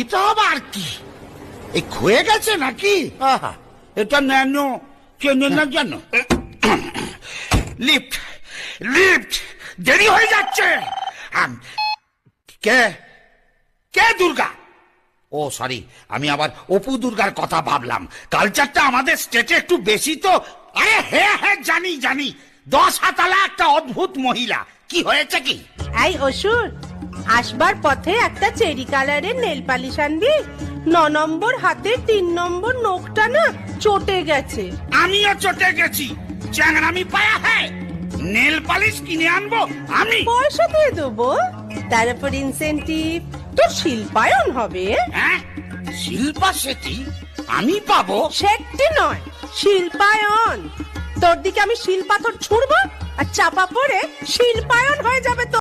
এটা আবার কি? এই ক্ষয়ে গেছে নাকি? আহা, এটা ন্যানো চেনে না জানো? লিফট লিফট দেরি হয়ে যাচ্ছে। কে কে দুর্গা? ও সরি, আমি আবার অপু দুর্গার কথা ভাবলাম। কালচারটা আমাদের স্টেটে একটু বেশি তো। আরে হ্যাঁ হ্যাঁ জানি জানি, 10 হাতালা একটা অদ্ভুত মহিলা। কি হয়েছে কি? এই অসুর, আসবার পথে একটা চেরি কালারের নেল পালিশ আনবি। 9 নম্বর হাতের 3 নম্বর নখটা না চটে গেছে। আমিও চটে গেছি। চ্যাংড়ামি পায়া হ্যাঁ, নেল পালিশ কিনে আনবো আমি? পয়সা দিয়ে দেবো, তার উপর ইনসেন্টিভ। তোর শিল্পায়ন হবে। হ্যাঁ, শিল্পা শেঠি আমি পাবো? সেটি নয়, শিল্পায়ন। তোর দিকে আমি শিল পাথর ছুড়বো আর চাপা পড়ে শিল্পায়ন হয়ে যাবে তো।